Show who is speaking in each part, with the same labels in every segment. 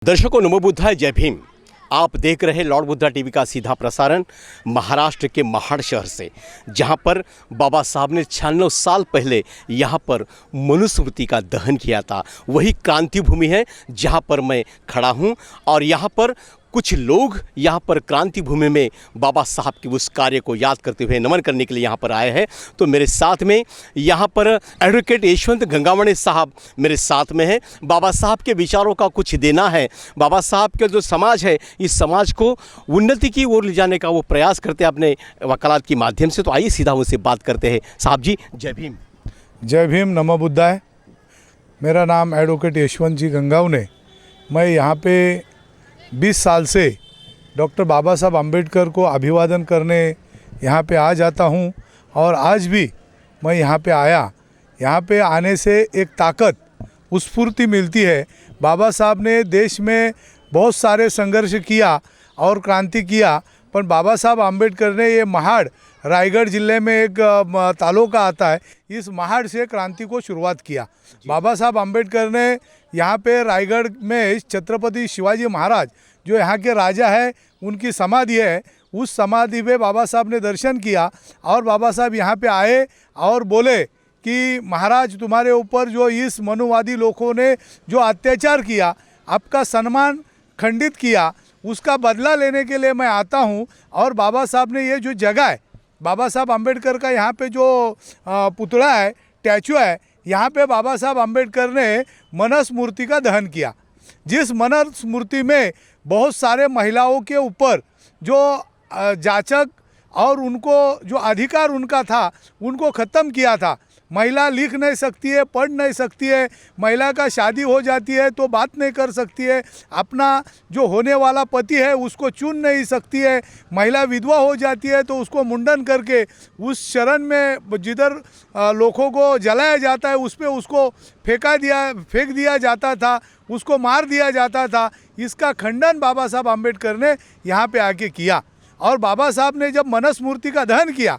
Speaker 1: दर्शकों नमो बुद्धाय, जय भीम। आप देख रहे लॉर्ड बुद्धा टीवी का सीधा प्रसारण महाराष्ट्र के महाड़ शहर से, जहां पर बाबा साहब ने 96 साल पहले यहां पर मनुस्मृति का दहन किया था। वही क्रांति भूमि है जहां पर मैं खड़ा हूं और यहां पर कुछ लोग यहाँ पर क्रांति भूमि में बाबा साहब के उस कार्य को याद करते हुए नमन करने के लिए यहाँ पर आए हैं। तो मेरे साथ में यहाँ पर एडवोकेट यशवंत गंगावणे साहब मेरे साथ में हैं। बाबा साहब के विचारों का कुछ देना है। बाबा साहब के जो समाज है, इस समाज को उन्नति की ओर ले जाने का वो प्रयास करते हैं अपने वकालत के माध्यम से। तो आइए सीधा उनसे बात करते हैं। साहब जी जय भीम।
Speaker 2: जय भीम, नमो बुद्धाय। मेरा नाम एडवोकेट यशवंत जी गंगावणे। मैं यहाँ पे 20 साल से डॉक्टर बाबा साहब अम्बेडकर को अभिवादन करने यहाँ पे आ जाता हूँ और आज भी मैं यहाँ पे आया। यहाँ पे आने से एक ताकत, स्फूर्ति मिलती है। बाबा साहब ने देश में बहुत सारे संघर्ष किया और क्रांति किया, पर बाबा साहब अम्बेडकर ने ये महाड़ रायगढ़ ज़िले में एक तालुका आता है, इस महाड़ से क्रांति को शुरुआत किया। बाबा साहब अम्बेडकर ने यहाँ पे रायगढ़ में छत्रपति शिवाजी महाराज जो यहाँ के राजा है, उनकी समाधि है, उस समाधि पे बाबा साहब ने दर्शन किया और बाबा साहब यहाँ पे आए और बोले कि महाराज तुम्हारे ऊपर जो इस मनुवादी लोगों ने जो अत्याचार किया, आपका सम्मान खंडित किया, उसका बदला लेने के लिए मैं आता हूँ। और बाबा साहब ने ये जो जगह है, बाबा साहब अम्बेडकर का यहाँ पे जो पुतला है, स्टैचू है, यहाँ पे बाबा साहब अम्बेडकर ने मनुस्मृति का दहन किया। जिस मनुस्मृति में बहुत सारे महिलाओं के ऊपर जो जाचक और उनको जो अधिकार उनका था, उनको ख़त्म किया था। महिला लिख नहीं सकती है, पढ़ नहीं सकती है, महिला का शादी हो जाती है तो बात नहीं कर सकती है, अपना जो होने वाला पति है उसको चुन नहीं सकती है, महिला विधवा हो जाती है तो उसको मुंडन करके उस शरण में जिधर लोगों को जलाया जाता है उस पर उसको फेंक दिया जाता था, उसको मार दिया जाता था। इसका खंडन बाबा साहब अम्बेडकर ने यहाँ पे आके किया। और बाबा साहब ने जब मनुस्मृति का दहन किया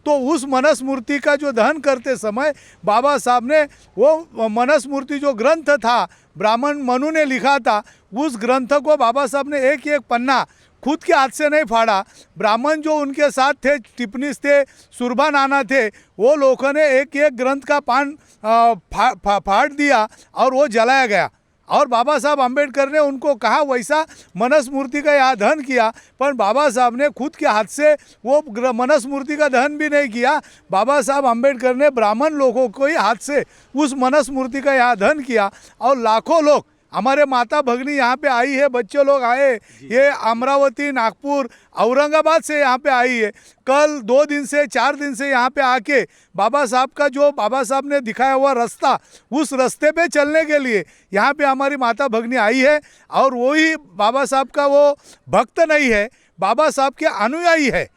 Speaker 2: तो उस मनुस्मृति का जो दहन करते समय बाबा साहब ने वो मनुस्मृति जो ग्रंथ था, ब्राह्मण मनु ने लिखा था, उस ग्रंथ को बाबा साहब ने एक एक पन्ना खुद के हाथ से नहीं फाड़ा। ब्राह्मण जो उनके साथ थे, टिप्पणीस थे, सुरभा नाना थे, वो लोगों ने एक एक ग्रंथ का पान फाड़ दिया और वो जलाया गया। और बाबा साहब अम्बेडकर ने उनको कहा वैसा मनुस्मृति का यहाँ दहन किया, पर बाबा साहब ने खुद के हाथ से वो मनुस्मृति का दहन भी नहीं किया। बाबा साहब अम्बेडकर ने ब्राह्मण लोगों को ही हाथ से उस मनुस्मृति का यहाँ दहन किया। और लाखों लोग, हमारे माता भगिनी यहाँ पे आई है, बच्चे लोग आए, ये अमरावती, नागपुर, औरंगाबाद से यहाँ पे आई है। कल 2 दिन से 4 दिन से यहाँ पे आके बाबा साहब का जो बाबा साहब ने दिखाया हुआ रास्ता, उस रास्ते पे चलने के लिए यहाँ पे हमारी माता भगिनी आई है। और वही बाबा साहब का वो भक्त नहीं है, बाबा साहब के अनुयायी है।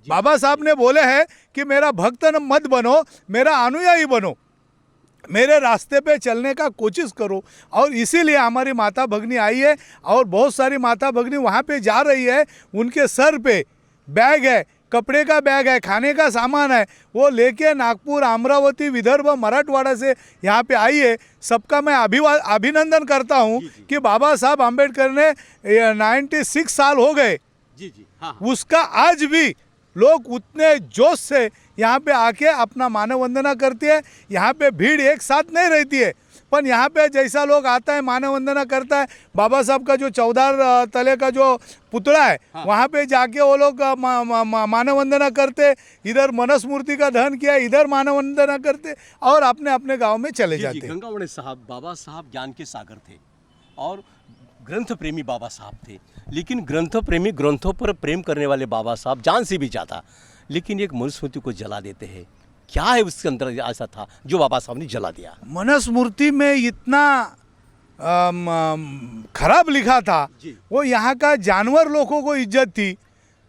Speaker 2: बाबा साहब ने बोले हैं कि मेरा भक्त मत बनो, मेरा अनुयायी बनो, मेरे रास्ते पे चलने का कोशिश करो। और इसीलिए हमारी माता भगिनी आई है और बहुत सारी माता भगिनी वहाँ पे जा रही है। उनके सर पे बैग है, कपड़े का बैग है, खाने का सामान है, वो लेके नागपुर, अमरावती, विदर्भ, मराठवाड़ा से यहाँ पे आई है। सबका मैं अभिनंदन करता हूँ कि बाबा साहब अम्बेडकर ने 96 साल हो गए, हाँ। उसका आज भी लोग उतने जोश से यहाँ पे आके अपना मानव वंदना करते हैं। यहाँ पे भीड़ एक साथ नहीं रहती है, पर यहाँ पे जैसा लोग आता है मानव वंदना करता है। बाबा साहब का जो 14 तले का जो पुतला है, हाँ। वहाँ पे जाके वो लोग मानव वंदना करते, इधर मनुस्मृति का दहन किया, इधर मानव वंदना करते और अपने अपने गाँव में चले जाते।
Speaker 1: गंगावणे साहब, बाबा साहब ज्ञान के सागर थे और ग्रंथ प्रेमी बाबा साहब थे। लेकिन ग्रंथ प्रेमी, ग्रंथों पर प्रेम करने वाले बाबा साहब जान से भी ज़्यादा, लेकिन एक मनुस्मृति को जला देते हैं। क्या है उसके अंदर ऐसा था जो बाबा साहब ने जला दिया?
Speaker 2: मनुस्मृति में इतना खराब लिखा था, वो यहाँ का जानवर लोगों को इज्जत थी,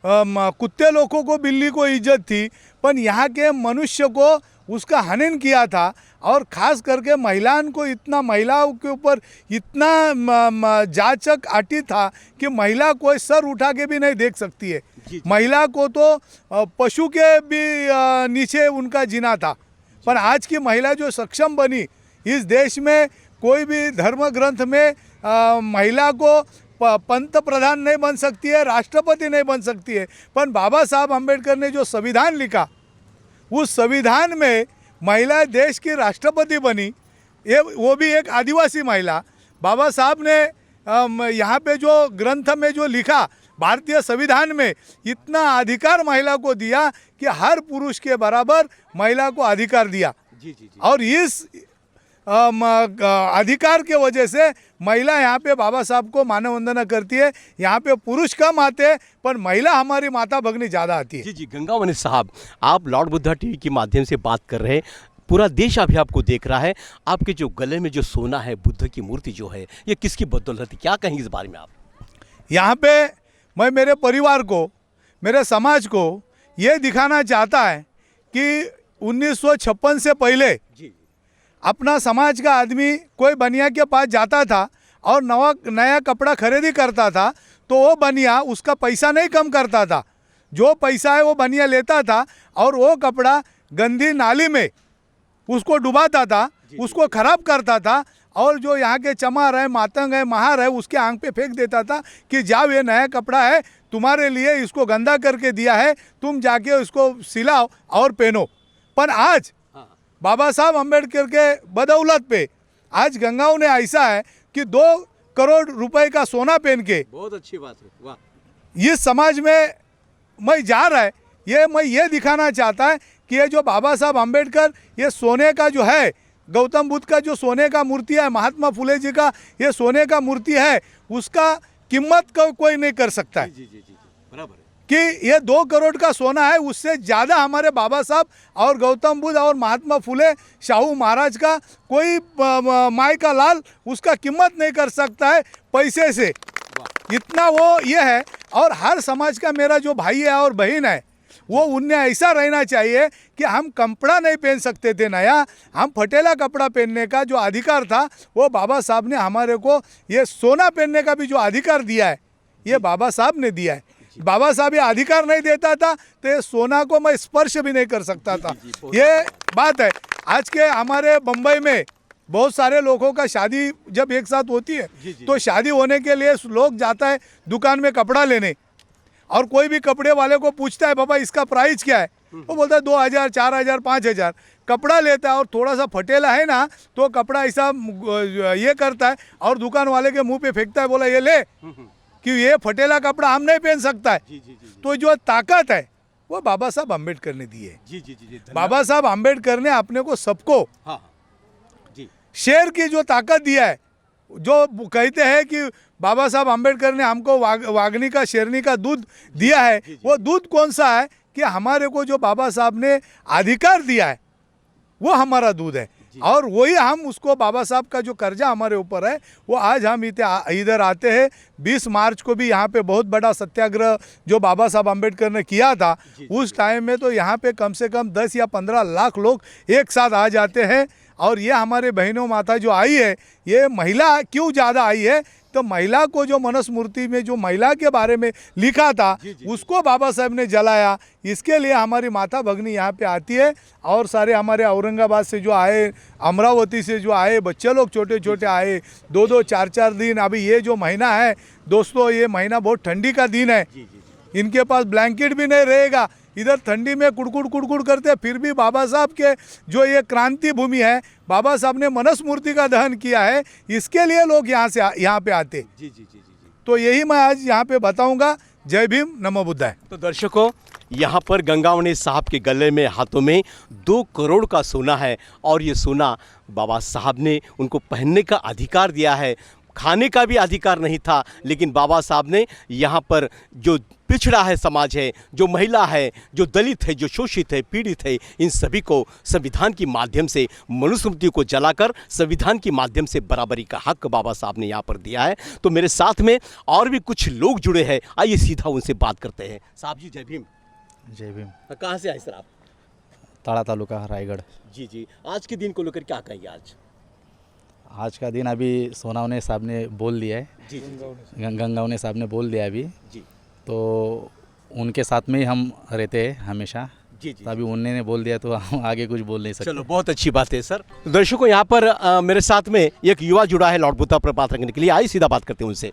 Speaker 2: कुत्ते लोगों को, बिल्ली को इज्जत थी, पर यहाँ के मनुष्य को उसका हनन किया था। और ख़ास करके महिलाओं को, इतना महिलाओं के ऊपर इतना जाचक आटी था कि महिला कोई सर उठा के भी नहीं देख सकती है। महिला को तो पशु के भी नीचे उनका जीना था। पर आज की महिला जो सक्षम बनी, इस देश में कोई भी धर्म ग्रंथ में महिला को पंत प्रधान नहीं बन सकती है, राष्ट्रपति नहीं बन सकती है, पर बाबा साहब अम्बेडकर ने जो संविधान लिखा उस संविधान में महिला देश की राष्ट्रपति बनी, ये वो भी एक आदिवासी महिला। बाबा साहब ने यहाँ पे जो ग्रंथ में जो लिखा भारतीय संविधान में इतना अधिकार महिला को दिया कि हर पुरुष के बराबर महिला को अधिकार दिया। और इस अधिकार के वजह से महिला यहाँ पे बाबा साहब को मानव वंदना करती है। यहाँ पे पुरुष कम आते हैं पर महिला हमारी माता भगनी ज़्यादा आती है।
Speaker 1: जी गंगावने साहब, आप लॉर्ड बुद्धा टीवी के माध्यम से बात कर रहे हैं, पूरा देश अभी आपको देख रहा है। आपके जो गले में जो सोना है, बुद्ध की मूर्ति जो है, ये किसकी बदौलत है, क्या कहेंगे इस बारे में आप?
Speaker 2: यहाँ पे मैं मेरे परिवार को, मेरे समाज को ये दिखाना चाहता है कि 1956 से पहले अपना समाज का आदमी कोई बनिया के पास जाता था और नया कपड़ा खरीदी करता था तो वो बनिया उसका पैसा नहीं कम करता था, जो पैसा है वो बनिया लेता था और वो कपड़ा गंदी नाली में उसको डुबाता था, उसको खराब करता था और जो यहाँ के चमार है, मातंग है, महार है, उसके आंख पे फेंक देता था कि जाओ ये नया कपड़ा है तुम्हारे लिए, इसको गंदा करके दिया है, तुम जाके उसको सिलाओ और पहनो। पर आज बाबा साहब अम्बेडकर के बदौलत पे आज गंगावने ऐसा है कि 2 करोड़ रुपए का सोना पहन के,
Speaker 1: बहुत अच्छी बात है, वाह,
Speaker 2: इस समाज में मैं जा रहा है। मैं ये दिखाना चाहता है कि ये जो बाबा साहब अम्बेडकर ये सोने का जो है, गौतम बुद्ध का जो सोने का मूर्ति है, महात्मा फुले जी का ये सोने का मूर्ति है, उसका कीमत कोई नहीं कर सकता है।
Speaker 1: बराबर है
Speaker 2: कि ये 2 करोड़ का सोना है, उससे ज़्यादा हमारे बाबा साहब और गौतम बुद्ध और महात्मा फुले शाहू महाराज का कोई माई का लाल उसका कीमत नहीं कर सकता है पैसे से, इतना वो ये है। और हर समाज का मेरा जो भाई है और बहन है वो उनने ऐसा रहना चाहिए कि हम कपड़ा नहीं पहन सकते थे नया, हम फटेला कपड़ा पहनने का जो अधिकार था वो बाबा साहब ने हमारे को, ये सोना पहनने का भी जो अधिकार दिया है ये बाबा साहब ने दिया है। बाबा साहब ये अधिकार नहीं देता था तो ये सोना को मैं स्पर्श भी नहीं कर सकता था। ये बात है। आज के हमारे बम्बई में बहुत सारे लोगों का शादी जब एक साथ होती है तो शादी होने के लिए लोग जाता है दुकान में कपड़ा लेने, और कोई भी कपड़े वाले को पूछता है बाबा इसका प्राइस क्या है, वो बोलता है 2000, 4000, 5000। कपड़ा लेता है और थोड़ा सा फटेला है ना तो कपड़ा ऐसा ये करता है और दुकान वाले के मुंह पे फेंकता है, बोला ये ले कि ये फटेला कपड़ा हम नहीं पहन सकता है। तो जो ताकत है वो बाबा साहब अम्बेडकर ने दी है। बाबा साहब अम्बेडकर ने अपने को सबको शेर की जो ताकत दिया है, जो कहते हैं कि बाबा साहब अम्बेडकर ने हमको वागनी का, शेरनी का दूध दिया है, वो दूध कौन सा है कि हमारे को जो बाबा साहब ने अधिकार दिया है वो हमारा दूध है। और वही हम उसको, बाबा साहब का जो कर्जा हमारे ऊपर है वो आज हम इधर आते हैं। 20 मार्च को भी यहाँ पे बहुत बड़ा सत्याग्रह जो बाबा साहब अम्बेडकर ने किया था, उस टाइम में तो यहाँ पे कम से कम 10 या 15 लाख लोग एक साथ आ जाते हैं। और ये हमारे बहनों माता जो आई है, ये महिला क्यों ज़्यादा आई है तो महिला को जो मनुस्मृति में जो महिला के बारे में लिखा था उसको बाबा साहब ने जलाया, इसके लिए हमारी माता भगनी यहाँ पे आती है। और सारे हमारे औरंगाबाद से जो आए, अमरावती से जो आए बच्चे लोग छोटे छोटे आए, 2-2, 4-4 दिन। अभी ये जो महीना है दोस्तों, ये महीना बहुत ठंडी का दिन है, इनके पास ब्लैंकेट भी नहीं रहेगा, इधर ठंडी में कुड़कुड़ करते, फिर भी बाबा साहब के जो ये क्रांति भूमि है, बाबा साहब ने मनुस्मृति का दहन किया है, इसके लिए लोग यहाँ पे आते। तो यही मैं आज यहाँ पे बताऊंगा। जय भीम, नमो बुद्धाय।
Speaker 1: तो दर्शकों, यहाँ पर गंगावने साहब के गले में, हाथों में 2 करोड़ का सोना है और ये सोना बाबा साहब ने उनको पहनने का अधिकार दिया है। खाने का भी अधिकार नहीं था, लेकिन बाबा साहब ने यहाँ पर जो पिछड़ा है समाज है, जो महिला है, जो दलित है, जो शोषित है, पीड़ित है, इन सभी को संविधान के माध्यम से, मनुस्मृति को जलाकर संविधान के माध्यम से बराबरी का हक बाबा साहब ने यहाँ पर दिया है। तो मेरे साथ में और भी कुछ लोग जुड़े हैं, आइए सीधा उनसे बात करते हैं। साहब जी, जय भीम।
Speaker 3: जय भीम।
Speaker 1: कहाँ से आए सर आप?
Speaker 3: ताड़ा तालुका, रायगढ़।
Speaker 1: जी, आज के दिन को लेकर क्या कहेंगे?
Speaker 3: आज का दिन अभी सोनावने साहब ने बोल दिया है, गंगावने साहब ने बोल दिया अभी, तो उनके साथ में ही हम रहते हैं हमेशा।
Speaker 1: जी जी
Speaker 3: तो अभी उन्होंने बोल दिया तो हम आगे कुछ बोल नहीं सकते।
Speaker 1: चलो बहुत अच्छी बात है सर। दर्शकों यहाँ पर मेरे साथ में एक युवा जुड़ा है लॉर्ड बुद्धा पर बात रखने के लिए। आइए सीधा बात करते हैं उनसे।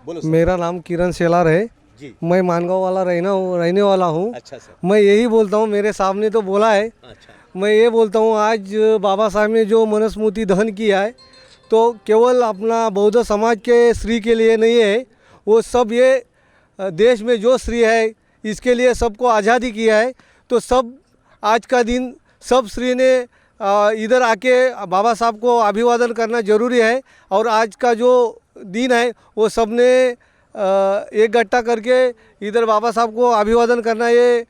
Speaker 1: बोलो सर।
Speaker 4: मेरा नाम किरण शेलार है।
Speaker 1: जी
Speaker 4: मैं मानगांव वाला रहने वाला हूँ।
Speaker 1: अच्छा सर।
Speaker 4: मैं यही बोलता हूँ, मेरे सामने तो बोला है,
Speaker 1: अच्छा
Speaker 4: मैं ये बोलता हूँ आज बाबा साहब ने जो मनुस्मृति दहन किया है तो केवल अपना बौद्ध समाज के श्री के लिए नहीं है, वो सब ये देश में जो श्री है इसके लिए सबको आज़ादी किया है। तो सब आज का दिन सब श्री ने इधर आके बाबा साहब को अभिवादन करना ज़रूरी है। और आज का जो दिन है वो सब ने इकट्ठा करके इधर बाबा साहब को अभिवादन करना ये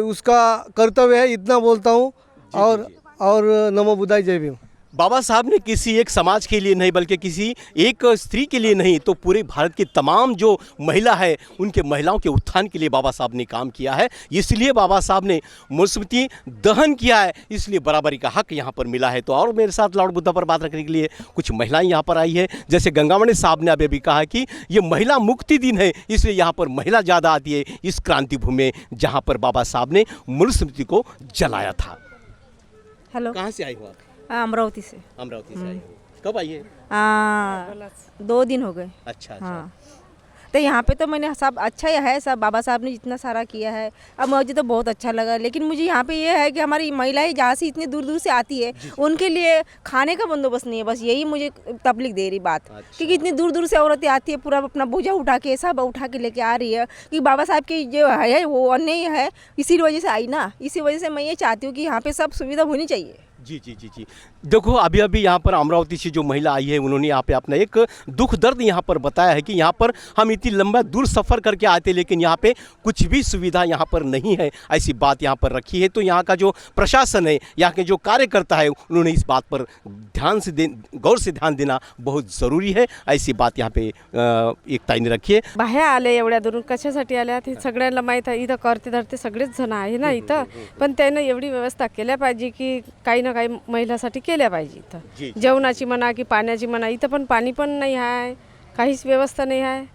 Speaker 4: उसका कर्तव्य है। इतना बोलता हूँ। और नमो बुद्धाय, जय भीम।
Speaker 1: बाबा साहब ने किसी एक समाज के लिए नहीं बल्कि किसी एक स्त्री के लिए नहीं तो पूरे भारत की तमाम जो महिला है उनके महिलाओं के उत्थान के लिए बाबा साहब ने काम किया है। इसलिए बाबा साहब ने मनुस्मृति दहन किया है, इसलिए बराबरी का हक यहाँ पर मिला है। तो और मेरे साथ लॉर्ड बुद्धा पर बात रखने के लिए कुछ महिलाएं यहाँ पर आई है। जैसे गंगामणि साहब ने अभी भी कहा कि ये महिला मुक्ति दिन है, इसलिए यहाँ पर महिला ज़्यादा आती है इस क्रांति भूमि में जहाँ पर बाबा साहब ने मनुस्मृति को जलाया था।
Speaker 5: हेलो,
Speaker 1: कहाँ से आई हो आप?
Speaker 5: अमरावती से।
Speaker 1: अमरावती से आई हो। कब आई है?
Speaker 5: 2 दिन हो गए।
Speaker 1: अच्छा अच्छा।
Speaker 5: हाँ, तो यहाँ पे तो मैंने सब अच्छा ही है, सब बाबा साहब ने जितना सारा किया है अब मुझे तो बहुत अच्छा लगा। लेकिन मुझे यहाँ पे ये है कि हमारी महिलाएं जहाँ से इतनी दूर दूर से आती है उनके लिए खाने का बंदोबस्त नहीं है। बस यही मुझे तकलीफ दे रही बात।
Speaker 1: अच्छा।
Speaker 5: क्योंकि इतनी दूर दूर से औरतें आती है, पूरा अपना बोझा उठा के सब उठा के लेके आ रही है कि बाबा साहब की जो है वो अन्याय है, इसी वजह से आई ना। इसी वजह से मैं ये चाहती हूँ कि यहाँ पे सब सुविधा होनी चाहिए।
Speaker 1: जी जी जी जी। देखो अभी अभी यहाँ पर अमरावती से जो महिला आई है उन्होंने यहाँ पे अपना एक दुख दर्द यहाँ पर बताया है कि यहाँ पर हम इतनी लंबा दूर सफ़र करके आते लेकिन यहाँ पे कुछ भी सुविधा यहाँ पर नहीं है, ऐसी बात यहाँ पर रखी है। तो यहाँ का जो प्रशासन है, यहाँ के जो कार्यकर्ता है, उन्होंने इस बात पर गौर से ध्यान देना बहुत ज़रूरी है। ऐसी बात यहाँ पे एकताई ने रखी है।
Speaker 6: बाहेर आले एवढ्या दुरून कशासाठी आल्या ते सगळ्यांना माहीत आहे। इथं करते धरते सगळेच जण आहे ना इथं, पण त्यानं एवढी व्यवस्था केल्या पाहिजे की काही ना काही महिलांसाठी केल्या पाहिजे इथं। जेवणाची म्हणा की पाण्याची म्हणा, इथं पण पाणी पण नाही आहे, काहीच व्यवस्था नहीं है।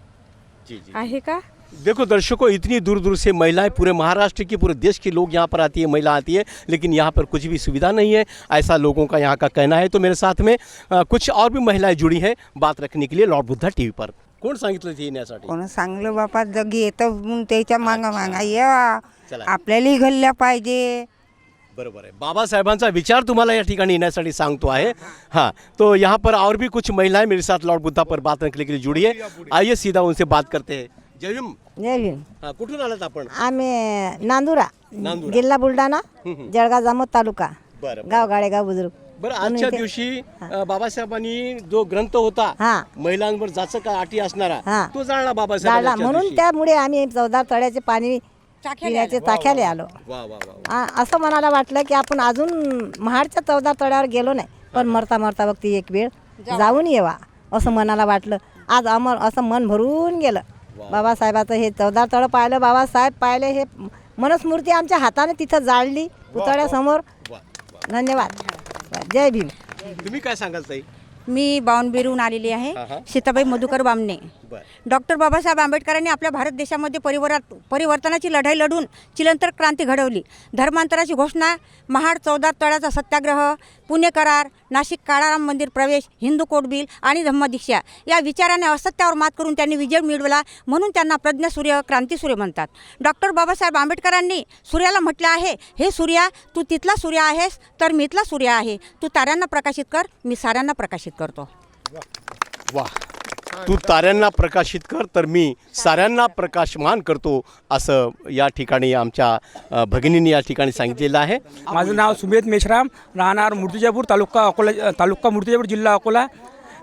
Speaker 6: आहे का?
Speaker 1: देखो दर्शकों, इतनी दूर दूर से महिलाएं, पूरे महाराष्ट्र की, पूरे देश के लोग यहाँ पर आती है, महिला आती है, लेकिन यहाँ पर कुछ भी सुविधा नहीं है, ऐसा लोगों का यहाँ का कहना है। तो मेरे साथ में कुछ और भी महिलाएं जुड़ी हैं बात रखने के लिए लॉर्ड बुद्धा टीव्ही पर। कोण सांगितलं ते येण्यासाठी?
Speaker 7: कोण सांगलं बापा, जगी येतं त्याच्या मागा मागा या
Speaker 1: चला.
Speaker 7: आपल्यालाही घालल्या पाहिजे।
Speaker 1: बरोबर है, बाबासाहेबांचा विचार तुम्हाला या ठिकाणी येण्यासाठी सांगतो आहे। हाँ, तो यहाँ पर और भी कुछ महिलाएं मेरे साथ लॉर्ड बुद्धा पर बात करने के लिए जुड़ी है। आइए सीधा उनसे बात करते हैं। जय भीम।
Speaker 8: जय भीम।
Speaker 1: हाँ, कुठून आलात आपण?
Speaker 8: आम्ही नांदुरा,
Speaker 1: नांदुरा.
Speaker 8: जिल्हा बुलढाणा, जळगाव जामोद तालुका,
Speaker 1: बरं
Speaker 8: गाव गाडेगाव बुद्रुक।
Speaker 1: बरं, आजच्या दिवशी बाबासाहेबांनी जो ग्रंथ होता
Speaker 8: हां.
Speaker 1: महिलांवर ज्याचं काय अटी असणारा
Speaker 8: हां.
Speaker 1: तो जाळला
Speaker 8: जाळला,
Speaker 1: बाबासाहेबांच्या
Speaker 8: म्हणून
Speaker 1: दिवशी.
Speaker 8: त्यामुळे आम्ही 14 तळ्याचे पाणी पिण्याचे चाख्याले आलो।
Speaker 1: वा वा वा.
Speaker 8: असं मनाला वाटलं की आपण अजून महाडच्या 14 तळ्यावर गेलो नाही, पण मरता मरता बघती एक वेळ जाऊन येवा असं मनाला वाटलं। आज अमर असं मन भरून गेलं। बाबासाहेबाचं हे 14 तळं पाहिलं, बाबासाहेब पाहिले, हे मनुस्मृती आमच्या हाताने तिथं जाळली पुतळ्यासमोर। धन्यवाद, जय भीम।
Speaker 1: तुम्ही काय सांगाल ताई?
Speaker 9: मी बावनबिरून आलेली आहे, सीताबाई मधुकर बामणे। डॉक्टर बाबासाहेब आंबेडकरांनी आपल्या भारत देशामध्ये परिवर्तनाची लढाई लढून चिरंतन क्रांती घडवली। धर्मांतराची घोषणा, महाड 14 तळ्याचा सत्याग्रह, पुणे करार, नाशिक काळाराम मंदिर प्रवेश, हिंदू कोड बिल आणि धम्मदीक्षा या विचाराने असत्यावर मात करून त्यांनी विजय मिळवला, म्हणून त्यांना प्रज्ञासूर्य, क्रांतिसूर्य म्हणतात। डॉक्टर बाबासाहेब आंबेडकरांनी सूर्याला म्हटलं आहे, हे सूर्या, तू तिथला सूर्य आहेस तर मी इथला सूर्य आहे, तू ताऱ्यांना प्रकाशित कर, मी साऱ्यांना प्रकाशित करतो।
Speaker 1: वाह, तू ताऱ्यांना प्रकाशित कर तर मी साऱ्यांना प्रकाशमान करतो, असं या ठिकाणी आमच्या भगिनींनी या ठिकाणी सांगितलेलं आहे।
Speaker 10: माझं नाव सुमेध मेश्राम, राहणार मूर्तिजापूर, तालुका मूर्तिजापूर, जिल्हा Akola.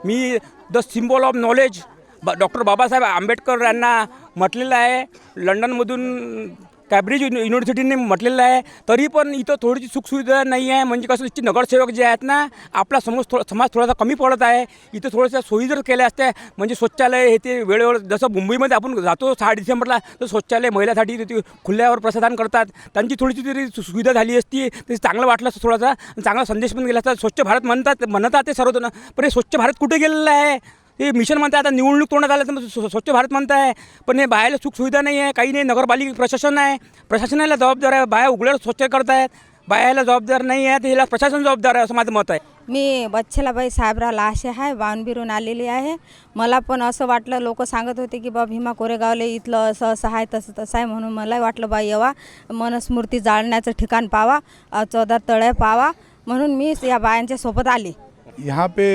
Speaker 10: Me the symbol of knowledge doctor Babasaheb Ambedkar यांना म्हटलेलं आहे। लंडनमधून कॅम्ब्रिज युनिव्हर्सिटीने म्हटलेलं आहे, तरी पण इथं थोडीशी सुखसुविधा नाही आहे। म्हणजे कसं, इथचे नगरसेवक जे आहेत ना, आपला समाज थोडासा कमी पडत आहे। इथं थोड्याशा सोयी जर केल्या असत्या, म्हणजे शौचालय हे ते वेळेवर, जसं मुंबईमध्ये आपण जातो 6 डिसेंबरला, तर शौचालय महिलासाठी ते खुल्यावर प्रसाधन करतात, त्यांची थोडीशी तरी सुविधा झाली असती ते चांगलं वाटलं असतं। थोडासा चांगला संदेश पण गेला असता। स्वच्छ भारत म्हणतात ते सर्वजण, पण हे स्वच्छ भारत कुठे गेलेलं आहे? हे मिशन म्हणताय, आता निवडणूक तोंडात आलं तर स्वच्छ भारत म्हणताय, पण हे बाहेरला सुखसुविधा नाही आहे, काही नाही. नगरपालिका प्रशासन आहे, प्रशासनाला जबाबदार आहे. बाया उघड्यावर स्वच्छ करतायत, बायाला जबाबदार नाही आहे, तर ह्याला प्रशासन जबाबदार आहे असं माझं मत आहे.
Speaker 9: मी बच्छलाबाई साहेबराव लाशे आहे, बावनबिरून आलेली आहे. मला पण असं वाटलं, लोक सांगत होते की बा भीमा कोरेगावला इथलं असं असं आहे, तसं तसं आहे, म्हणून मलाही वाटलं बा येवा, मनुस्मृती जाळण्याचं ठिकाण पावा, चौदार तळे पावा, म्हणून मी या बायांच्या सोबत आली.
Speaker 2: यहाँ पे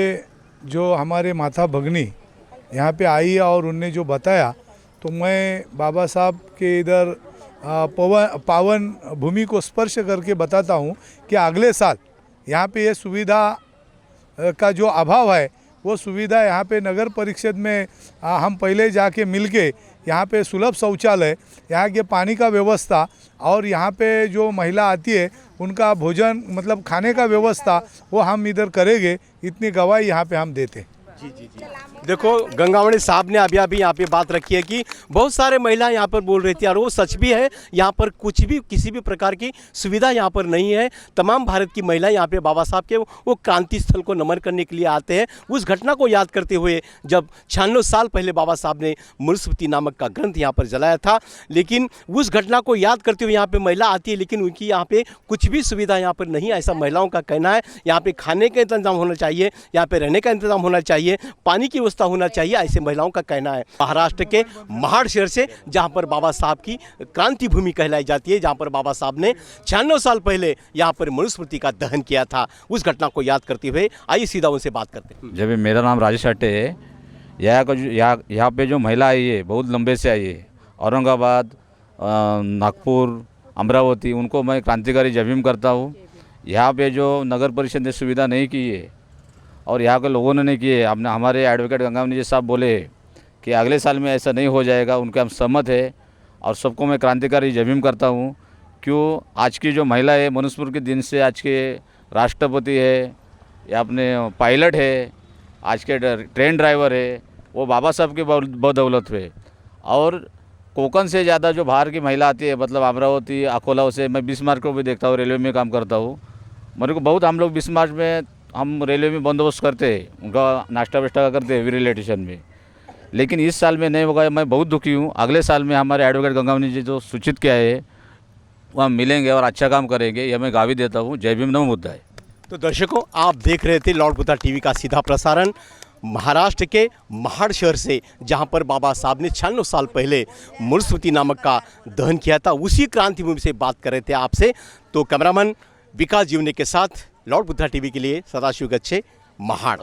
Speaker 2: जो हमारे माता भगनी यहाँ पे आई और उनने जो बताया, तो मैं बाबा साहब के इधर पावन भूमि को स्पर्श करके बताता हूँ कि अगले साल यहाँ पे ये सुविधा का जो अभाव है, वो सुविधा यहाँ पे नगर परिषद में हम पहले जाके मिलके यहाँ पे सुलभ शौचालय, यहाँ के पानी का व्यवस्था और यहाँ पे जो महिला आती है उनका भोजन मतलब खाने का व्यवस्था वो हम इधर करेंगे, इतनी गवाही यहाँ पे हम देते हैं।
Speaker 1: देखो गंगावणी साहब ने अभी यहाँ पे बात रखी है कि बहुत सारे महिलाएं यहाँ पर बोल रही थी और वो सच भी है। यहाँ पर कुछ भी किसी भी प्रकार की सुविधा यहाँ पर नहीं है। तमाम भारत की महिलाएं यहाँ पे बाबा साहब के वो क्रांति स्थल को नमन करने के लिए आते हैं। उस घटना को याद करते हुए जब 96 साल पहले बाबा साहब ने मनुस्मृति नामक का ग्रंथ यहाँ पर जलाया था, लेकिन उस घटना को याद करते हुए यहाँ पे महिला आती है, लेकिन उनकी यहाँ पे कुछ भी सुविधा यहाँ पर नहीं, ऐसा महिलाओं का कहना है। यहाँ पे खाने का इंतजाम होना चाहिए, यहाँ पे रहने का इंतजाम होना चाहिए, पानी की व्यवस्था होना चाहिए, ऐसे महिलाओं का कहना है। महाराष्ट्र के महाड़ शहर से, जहाँ पर बाबा साहब की क्रांति भूमि कहलाई जाती है, जहाँ पर बाबा साहब ने 96 साल पहले यहाँ पर मनुस्मृति का दहन किया था, उस घटना को याद करते हुए आइए सीधा उनसे बात करते हैं।
Speaker 3: जब मेरा नाम राजेश हट्टे है, यहाँ पे जो महिला आई है बहुत लंबे से आई है, औरंगाबाद, नागपुर, अमरावती, उनको मैं क्रांतिकारी जमीम करता हूँ। यहाँ पे जो नगर परिषद ने सुविधा नहीं की है और यहाँ के लोगों ने नहीं किए, हमने हमारे एडवोकेट गंगावनी जी साहब बोले कि अगले साल में ऐसा नहीं हो जाएगा, उनके हम सहमत है और सबको मैं क्रांतिकारी जमीम करता हूँ। क्यों आज की जो महिला है, मनुस्मृति के दिन से आज के राष्ट्रपति है या अपने पायलट है, आज के ट्रेन ड्राइवर है, वो बाबा साहब के बदौलत है। और कोकण से ज़्यादा जो बाहर की महिला आती है, मतलब अमरावती, अकोला से, मैं बिस्मार्क को भी देखता हूँ, रेलवे में काम करता हूँ। मेरे को बहुत, हम लोग बिस्मार्क में हम रेलवे में बंदोबस्त करते हैं, उनका नाश्ता वाश्ता करते हैं वीरे स्टेशन में, लेकिन इस साल में नहीं होगा। मैं बहुत दुखी हूँ। अगले साल में हमारे एडवोकेट गंगावनी जी जो सूचित किया है वहाँ मिलेंगे और अच्छा काम करेंगे, यह मैं गावी देता हूँ। जय भीम, नमो बुद्धाय।
Speaker 1: तो दर्शकों, आप देख रहे थे लॉर्ड बुद्धा टीवी का सीधा प्रसारण महाराष्ट्र के महाड़ शहर से, जहां पर बाबा साहब ने 96 साल पहले मनुस्मृति नामक का दहन किया था, उसी क्रांति भूमि से बात कर रहे थे आपसे। तो कैमरामैन विकास जीवने के साथ लॉर्ड बुद्धा टीवी के लिए सदाशिव गच्छे, महाड़।